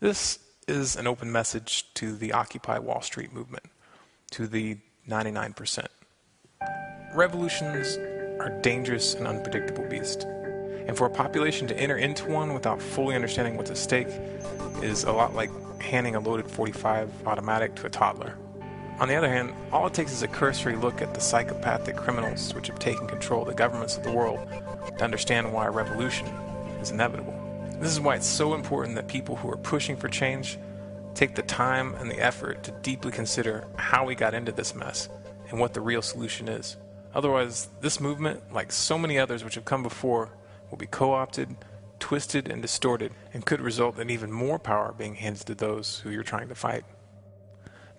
This is an open message to the Occupy Wall Street movement, to the 99%. Revolutions are dangerous and unpredictable beasts, and for a population to enter into one without fully understanding what's at stake is a lot like handing a loaded .45 automatic to a toddler. On the other hand, all it takes is a cursory look at the psychopathic criminals which have taken control of the governments of the world to understand why a revolution is inevitable. This is why it's so important that people who are pushing for change take the time and the effort to deeply consider how we got into this mess and what the real solution is. Otherwise, this movement, like so many others which have come before, will be co-opted, twisted, and distorted, and could result in even more power being handed to those who you're trying to fight.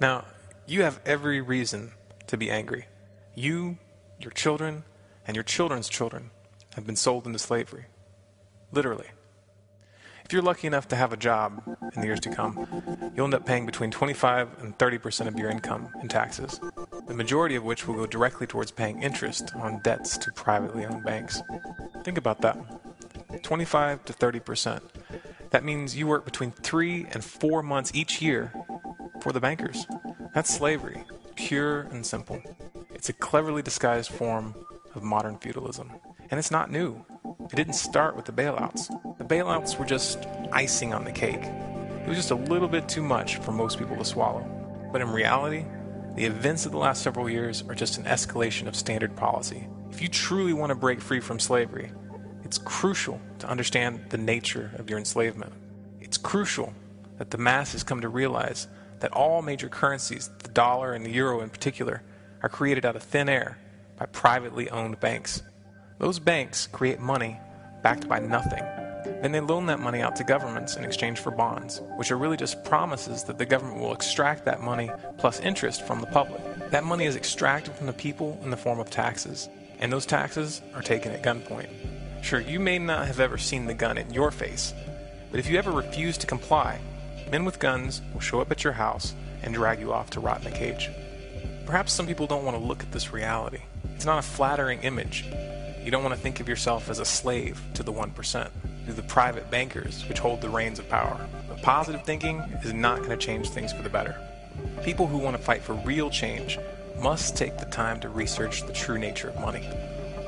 Now, you have every reason to be angry. You, your children, and your children's children have been sold into slavery. Literally. If you're lucky enough to have a job in the years to come, you'll end up paying between 25 and 30% of your income in taxes, the majority of which will go directly towards paying interest on debts to privately owned banks. Think about that. 25 to 30%. That means you work between 3 and 4 months each year for the bankers. That's slavery, pure and simple. It's a cleverly disguised form of modern feudalism. And it's not new. It didn't start with the bailouts. The bailouts were just icing on the cake. It was just a little bit too much for most people to swallow. But in reality, the events of the last several years are just an escalation of standard policy. If you truly want to break free from slavery, it's crucial to understand the nature of your enslavement. It's crucial that the masses come to realize that all major currencies, the dollar and the euro in particular, are created out of thin air by privately owned banks. Those banks create money backed by nothing. Then they loan that money out to governments in exchange for bonds, which are really just promises that the government will extract that money plus interest from the public. That money is extracted from the people in the form of taxes, and those taxes are taken at gunpoint. Sure, you may not have ever seen the gun in your face, but if you ever refuse to comply, men with guns will show up at your house and drag you off to rot in a cage. Perhaps some people don't want to look at this reality. It's not a flattering image. You don't want to think of yourself as a slave to the 1%, to the private bankers which hold the reins of power. But positive thinking is not going to change things for the better. People who want to fight for real change must take the time to research the true nature of money.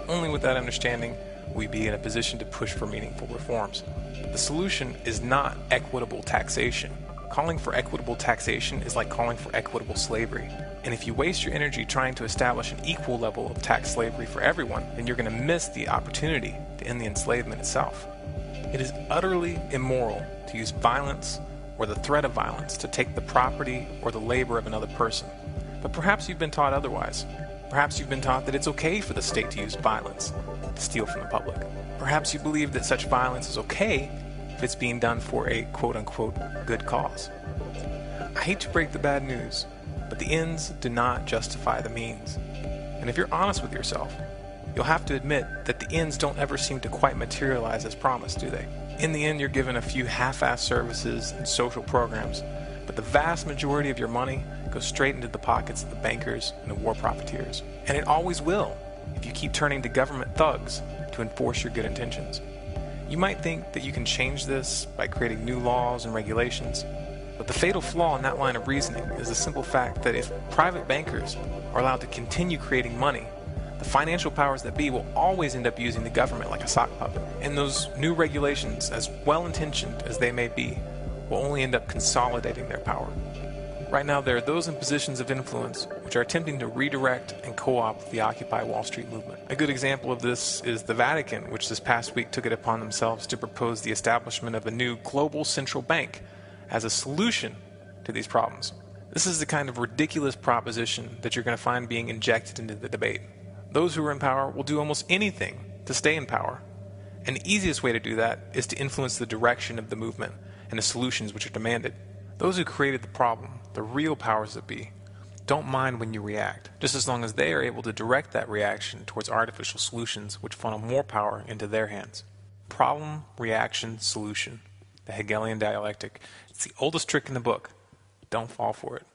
Only with that understanding will we be in a position to push for meaningful reforms. The solution is not equitable taxation. Calling for equitable taxation is like calling for equitable slavery. And if you waste your energy trying to establish an equal level of tax slavery for everyone, then you're going to miss the opportunity to end the enslavement itself. It is utterly immoral to use violence or the threat of violence to take the property or the labor of another person. But perhaps you've been taught otherwise. Perhaps you've been taught that it's okay for the state to use violence to steal from the public. Perhaps you believe that such violence is okay if it's being done for a quote-unquote good cause. I hate to break the bad news, but the ends do not justify the means. And if you're honest with yourself, you'll have to admit that the ends don't ever seem to quite materialize as promised, do they? In the end, you're given a few half-assed services and social programs, but the vast majority of your money goes straight into the pockets of the bankers and the war profiteers. And it always will, if you keep turning to government thugs to enforce your good intentions. You might think that you can change this by creating new laws and regulations, but the fatal flaw in that line of reasoning is the simple fact that if private bankers are allowed to continue creating money, the financial powers that be will always end up using the government like a sock puppet. And those new regulations, as well-intentioned as they may be, will only end up consolidating their power. Right now, there are those in positions of influence which are attempting to redirect and co-opt the Occupy Wall Street movement. A good example of this is the Vatican, which this past week took it upon themselves to propose the establishment of a new global central bank as a solution to these problems. This is the kind of ridiculous proposition that you're going to find being injected into the debate. Those who are in power will do almost anything to stay in power. And the easiest way to do that is to influence the direction of the movement and the solutions which are demanded. Those who created the problem, the real powers that be, don't mind when you react, just as long as they are able to direct that reaction towards artificial solutions which funnel more power into their hands. Problem, reaction, solution. The Hegelian dialectic. It's the oldest trick in the book. Don't fall for it.